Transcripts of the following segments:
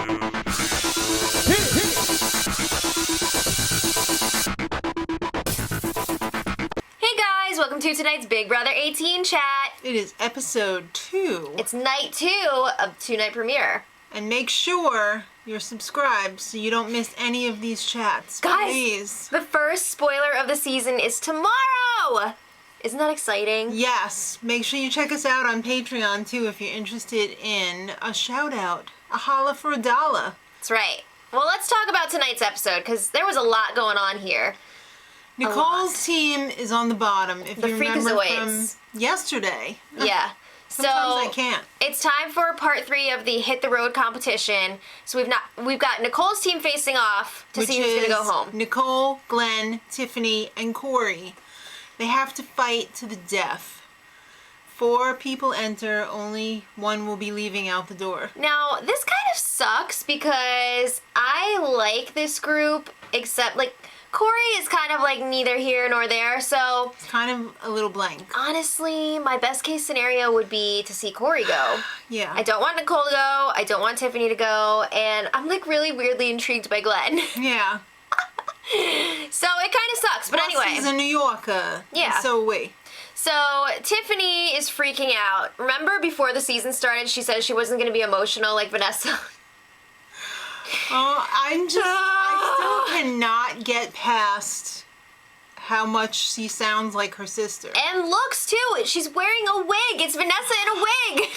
Hey guys, welcome to tonight's Big Brother 18 chat. It is episode 2. It's night 2 of 2-night premiere. And make sure you're subscribed so you don't miss any of these chats. Guys, please. The first spoiler of the season is tomorrow! Isn't that exciting? Yes. Make sure you check us out on Patreon too if you're interested in a shout out. A holla for $1. That's right. Well, let's talk about tonight's episode because there was a lot going on here. Nicole's team is on the bottom. If The you remember Freakazoids. from yesterday. Yeah. Sometimes I can't. It's time for part 3 of the Hit the Road competition. So we've got Nicole's team facing off to see who's gonna go home. Nicole, Glenn, Tiffany, and Corey. They have to fight to the death. 4 people enter, only 1 will be leaving out the door. Now, this kind of sucks because I like this group, except, like, Corey is kind of, like, neither here nor there, so... It's kind of a little blank. Honestly, my best case scenario would be to see Corey go. Yeah. I don't want Nicole to go, I don't want Tiffany to go, and I'm, like, really weirdly intrigued by Glenn. Yeah. So, it kind of sucks, but Plus, anyway. he's a New Yorker. Yeah. And so are we. So, Tiffany is freaking out. Remember before the season started, she said she wasn't going to be emotional like Vanessa? Oh, I still cannot get past how much she sounds like her sister. And looks, too. She's wearing a wig. It's Vanessa in a wig.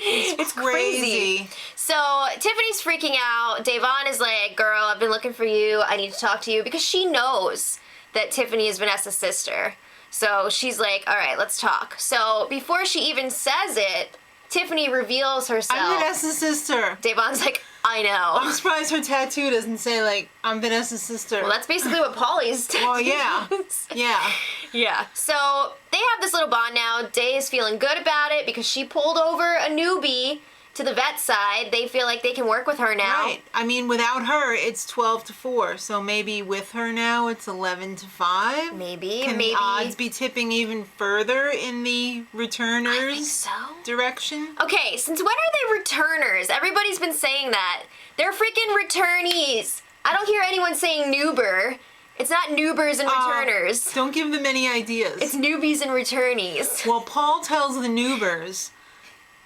It's crazy. So, Tiffany's freaking out. Davon is like, girl, I've been looking for you. I need to talk to you. Because she knows that Tiffany is Vanessa's sister. So, she's like, all right, let's talk. So, before she even says it, Tiffany reveals herself. I'm Vanessa's sister. Davon's like, I know. I'm surprised her tattoo doesn't say, like, I'm Vanessa's sister. Well, that's basically what Polly's tattoo Well, yeah. is. Yeah. Yeah. So, they have this little bond now. Day is feeling good about it because she pulled over a newbie to the vet side. They feel like they can work with her now. Right. I mean, without her, it's 12-4. So maybe with her now, it's 11-5. Maybe. Can maybe. the odds be tipping even further in the returners I think so. direction? Okay, since when are they returners? Everybody's been saying that. They're freaking returnees. I don't hear anyone saying noober. It's not noobers and returners. Don't give them any ideas. It's newbies and returnees. Well, Paul tells the noobers,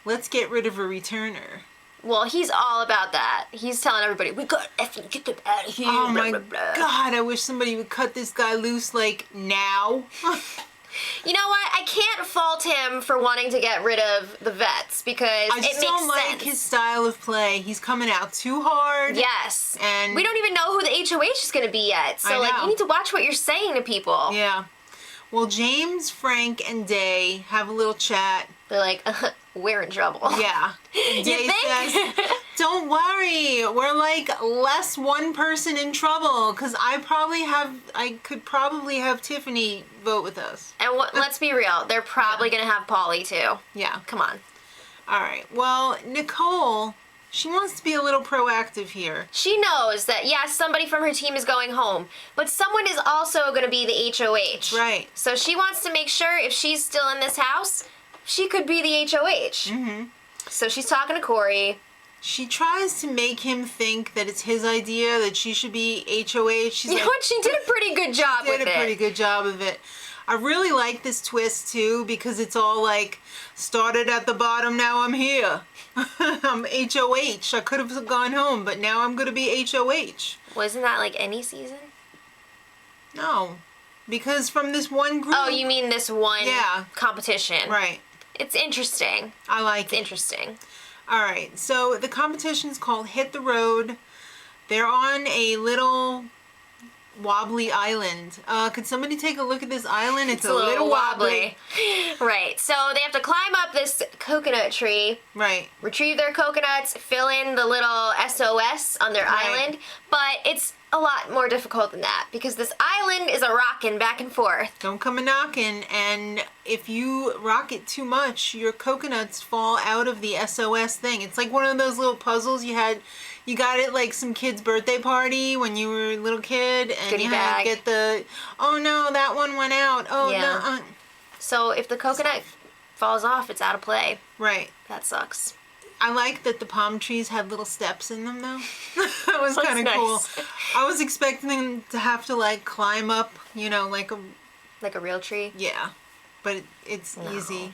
let's get rid of a returner. Well, he's all about that. He's telling everybody, we gotta effing get them out of here. Oh blah, my blah, blah. God, I wish somebody would cut this guy loose, like, now. You know what? I can't fault him for wanting to get rid of the vets because I just don't like his style of play. He's coming out too hard. Yes. And we don't even know who the HOH is going to be yet. So, like, you need to watch what you're saying to people. Yeah. Well, James, Frank, and Day have a little chat. They're like, we're in trouble. Yeah. And Day says, don't worry. We're like less one person in trouble because I could probably have Tiffany vote with us. And let's be real. They're probably going to have Polly, too. Yeah. Come on. All right. Well, Nicole, she wants to be a little proactive here. She knows that, yes, somebody from her team is going home, but someone is also going to be the HOH. Right. So she wants to make sure if she's still in this house, she could be the HOH. Mm-hmm. So she's talking to Corey. She tries to make him think that it's his idea that she should be HOH. She's You know what? She did a pretty good job with it. Did a pretty good job of it. I really like this twist too because it's all like started at the bottom, now I'm here. I'm HOH. I could have gone home, but now I'm going to be HOH. Wasn't that like any season? No, because from this one group. Oh, you mean this one competition? Right. It's interesting. I like it. Interesting. All right, so the competition's called Hit the Road. They're on a little wobbly island. Could somebody take a look at this island? It's a little wobbly. Right, so they have to climb up this coconut tree. Right. Retrieve their coconuts, fill in the little SOS on their island, but it's a lot more difficult than that because this island is a rocking back and forth. Don't come a knocking, and if you rock it too much, your coconuts fall out of the SOS thing. It's like one of those little puzzles you got at like some kid's birthday party when you were a little kid, and Goodie you had to get the, oh no, that one went out. Oh no. So if the coconut falls off, it's out of play. Right. That sucks. I like that the palm trees had little steps in them, though. That was That's kind of nice. cool. I was expecting them to have to, like, climb up, you know, like a... Like a real tree? Yeah. But it's No. easy.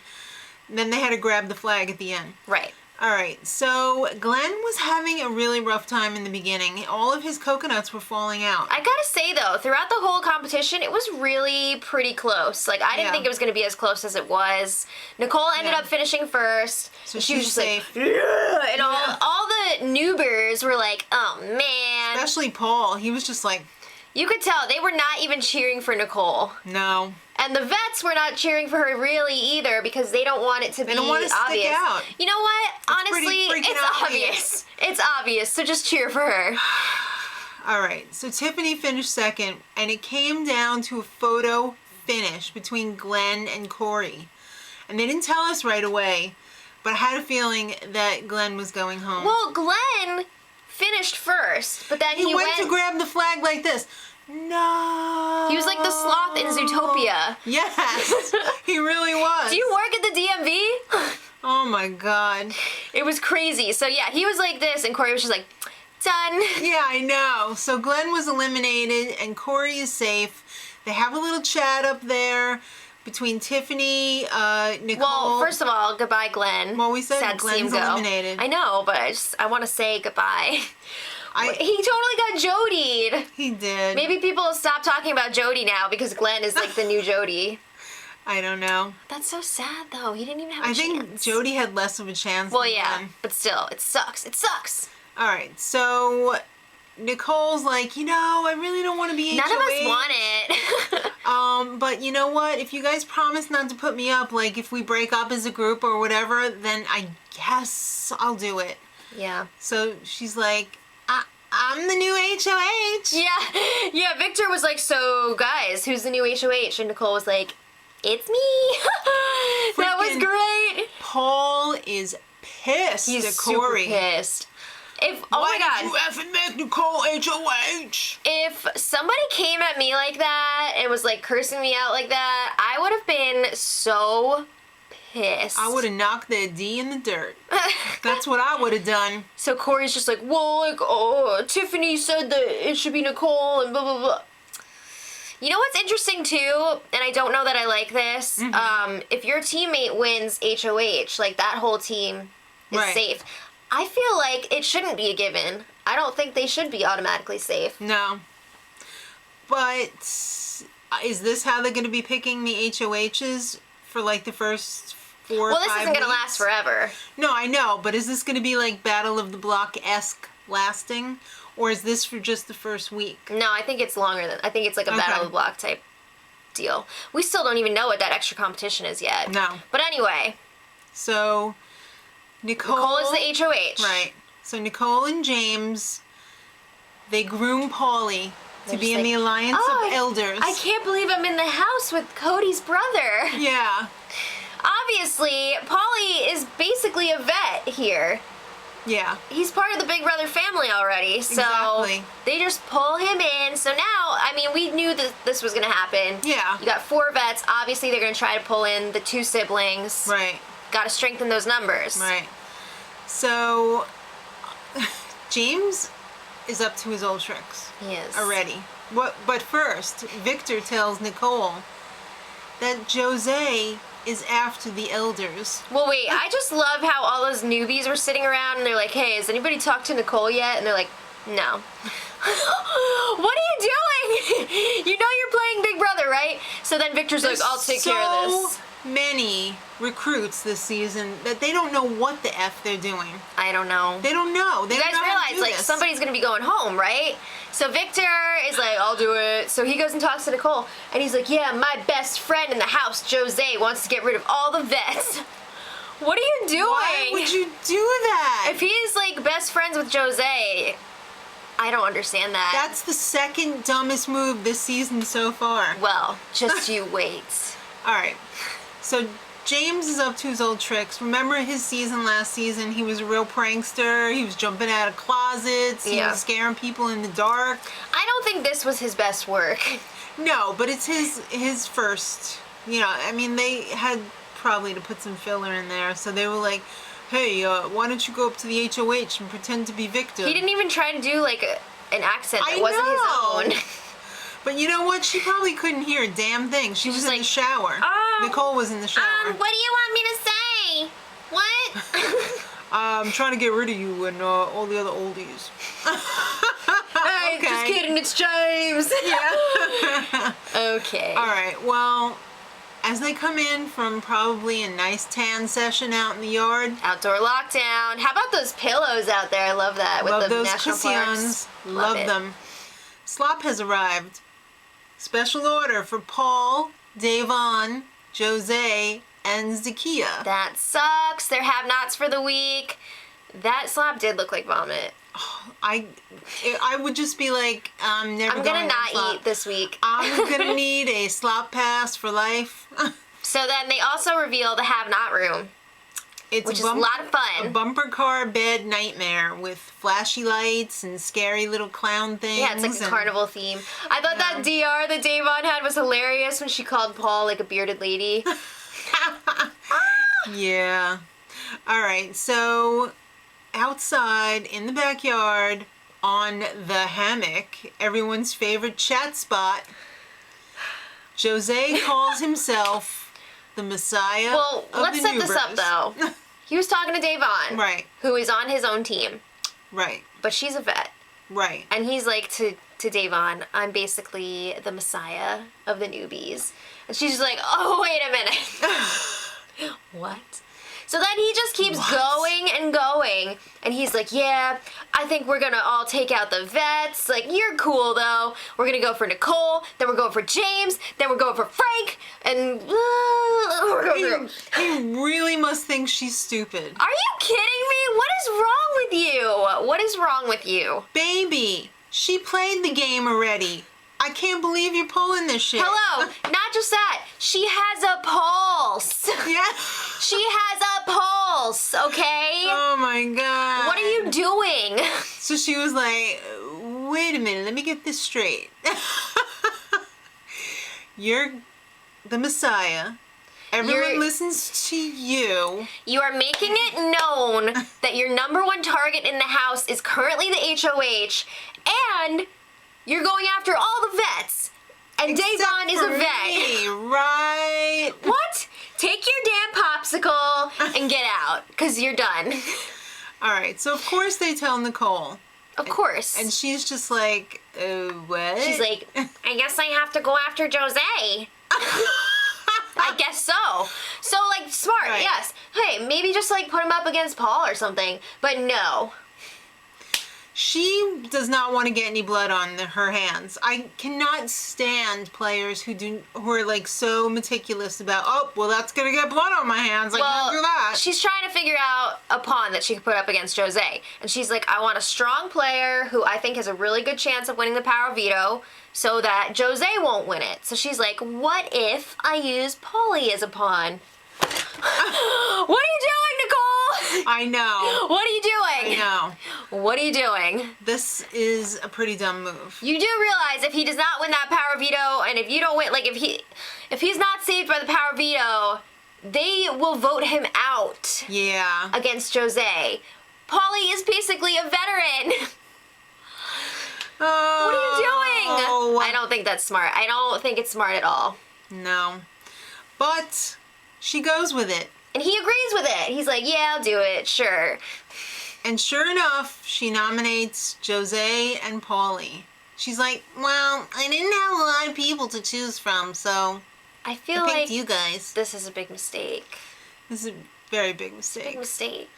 Then they had to grab the flag at the end. Right. All right, so Glenn was having a really rough time in the beginning. All of his coconuts were falling out. I gotta say though, throughout the whole competition, it was really pretty close. Like I didn't Yeah. think it was gonna be as close as it was. Nicole ended Yeah. up finishing first. So she was she's just safe. like, "Yeah," and Yeah. all the newbers were like, oh man. Especially Paul. He was just like, You could tell they were not even cheering for Nicole. no. And the vets were not cheering for her really either because they don't want it to be don't want to stick obvious. out. You know what? pretty Honestly, freaking it's obvious. It's obvious, so just cheer for her. All right, so Tiffany finished second, and it came down to a photo finish between Glenn and Corey. And they didn't tell us right away, but I had a feeling that Glenn was going home. Well, Glenn finished first, but then he went to grab the flag like this. No. He was like the sloth in Zootopia. Yes, he really was. Do you work at the DMV? Oh my God. It was crazy. So yeah, he was like this, and Corey was just like, done. Yeah, I know. So Glenn was eliminated, and Corey is safe. They have a little chat up there between Tiffany, Nicole. Well, first of all, goodbye, Glenn. Well, we said Sad to see him Glenn's go. eliminated. I know, but I want to say goodbye. He totally got Jodied. He did. Maybe people will stop talking about Jody now because Glenn is like the new Jody. I don't know. That's so sad, though. He didn't even have a I think chance. Jody had less of a chance. Well, than yeah, Glenn. but still, it sucks. It sucks. All right, so Nicole's like, you know, I really don't want to be HOH. None of us want it. But you know what? If you guys promise not to put me up, like if we break up as a group or whatever, then I guess I'll do it. Yeah. So she's like, I'm the new HOH. Yeah, Victor was like, so guys, who's the new HOH? And Nicole was like, it's me. That was Freaking great. Paul is pissed He's at super Corey. pissed. Oh my God. You effing make Nicole HOH? If somebody came at me like that and was like cursing me out like that, I would have been so pissed. I would have knocked their D in the dirt. That's what I would have done. So Corey's just like, well, like, oh, Tiffany said that it should be Nicole and blah, blah, blah. You know what's interesting too, and I don't know that I like this, if your teammate wins HOH, like that whole team is Right. safe. I feel like it shouldn't be a given. I don't think they should be automatically safe. No. But is this how they're going to be picking the HOHs for like the first 4 or 5 Well, this isn't going to weeks? last forever. No, I know, but is this going to be like Battle of the Block-esque lasting? Or is this for just the first week? No, I think it's longer than, I think it's like a Battle of the Block type deal. We still don't even know what that extra competition is yet. No. But anyway, So, Nicole is the HOH. Right. So Nicole and James, they groom Paulie to They're be just in the like, Alliance "Oh, of Elders. I can't believe I'm in the house with Cody's brother. Yeah. Obviously, Paulie is basically a vet here. Yeah. He's part of the Big Brother family already, so Exactly. they just pull him in. So now, I mean, we knew that this was going to happen. Yeah. You got 4 vets. Obviously, they're going to try to pull in the 2 siblings. Right. Got to strengthen those numbers. Right. So, James is up to his old tricks He is. already. But first, Victor tells Nicole that Jose is after the elders. Well, wait, I just love how all those newbies were sitting around and they're like, hey, has anybody talked to Nicole yet? And they're like, no. What are you doing? You know you're playing Big Brother, right? So then Victor's like, I'll take care of this. So many recruits this season that they don't know what the F they're doing. I don't know. They don't know. They You don't guys know how to realize, do like, this. somebody's going to be going home, right? So Victor is like, I'll do it. So he goes and talks to Nicole, and he's like, yeah, my best friend in the house, Jose, wants to get rid of all the vets. What are you doing? Why would you do that? If he's, like, best friends with Jose, I don't understand that. That's the second dumbest move this season so far. Well, just you wait. All right. So James is up to his old tricks. Remember his season last season? He was a real prankster. He was jumping out of closets. He Yeah. was scaring people in the dark. I don't think this was his best work. No, but it's his first. You know, I mean, they had probably to put some filler in there. So they were like, hey, why don't you go up to the HOH and pretend to be Victor? He didn't even try to do like an accent that I wasn't know. his own. But you know what? She probably couldn't hear a damn thing. She was in the shower. Nicole was in the shower. What do you want me to say? What? I'm trying to get rid of you and all the other oldies. Hey, Okay. just kidding, it's James. Yeah. Okay. All right, well, as they come in from probably a nice tan session out in the yard. Outdoor lockdown. How about those pillows out there? I love that. With Love the those national cushions. parks. Love it. them. Slop has arrived. Special order for Paul, Davon, Jose, and Zakia. That sucks. Their have-nots for the week. That slop did look like vomit. I would just be like, I'm never I'm going gonna to not slop. eat this week. I'm gonna need a slop pass for life. So then they also reveal the have-not room, It's which is a lot of a fun. bumper car bed nightmare with flashy lights and scary little clown things. Yeah, it's like a and- carnival theme. I thought that DR that Davon had was hilarious when she called Paul like a bearded lady. Yeah. All right, so outside in the backyard on the hammock, everyone's favorite chat spot, Jose calls himself the Messiah Well, of let's the set this up Newbers. though. He was talking to Davon, Right, who is on his own team, right, but she's a vet. right. And he's like to Davon, I'm basically the Messiah of the newbies. And she's just like, oh, wait a minute. What? So then he just keeps going and going. And he's like, yeah, I think we're going to all take out the vets. Like, you're cool, though. We're going to go for Nicole. Then we're going for James. Then we're going for Frank. And we're going for... He really must think she's stupid. Are you kidding me? What is wrong with you? What is wrong with you? Baby, she played the game already. I can't believe you're pulling this shit. Hello, not just that. She has a pulse. Yeah. She has a pulse, okay? Oh my god. What are you doing? So she was like, wait a minute, let me get this straight. You're the Messiah. Everyone listens to you. You are making it known that your number one target in the house is currently the HOH, and you're going after all the vets. And Davon is a vet. Me, right? What? Take your damn popsicle and get out, because you're done. All right, so of course they tell Nicole. Of course. And she's just like, what? She's like, I guess I have to go after Jose. I guess so. So, like, smart, Right. yes. Hey, maybe just, like, put him up against Paul or something. But no. She does not want to get any blood on her hands. I cannot stand players who are like so meticulous about, oh, well, that's gonna get blood on my hands. I can't do that. She's trying to figure out a pawn that she could put up against Jose. And she's like, I want a strong player who I think has a really good chance of winning the power veto so that Jose won't win it. So she's like, what if I use Paulie as a pawn? What are you doing, Nicole? I know. What are you doing? I know. What are you doing? This is a pretty dumb move. You do realize if he does not win that power veto, and if you don't win, like if he's not saved by the power veto, they will vote him out Yeah. against Jose. Paulie is basically a veteran. What are you doing? Oh. I don't think that's smart. I don't think it's smart at all. No. But she goes with it. And he agrees with it. He's like, yeah, I'll do it, sure. And sure enough, she nominates Jose and Paulie. She's like, well, I didn't have a lot of people to choose from, so I feel I picked like you guys. this is a big mistake. This is a very big mistake. Big mistake.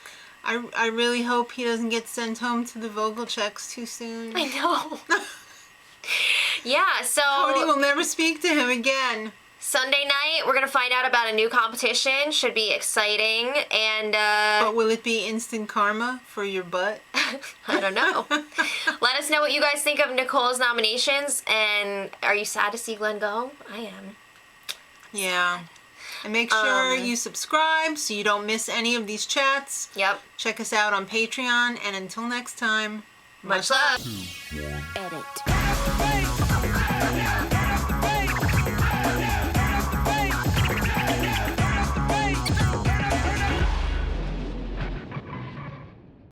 I really hope he doesn't get sent home to the Vogel checks too soon. I know. Yeah, so Cody will never speak to him again. Sunday night, we're going to find out about a new competition. Should be exciting. And, But will it be instant karma for your butt? I don't know. Let us know what you guys think of Nicole's nominations. And are you sad to see Glenn go? I am. Yeah. And make sure you subscribe so you don't miss any of these chats. Yep. Check us out on Patreon. And until next time, Much love. Edit.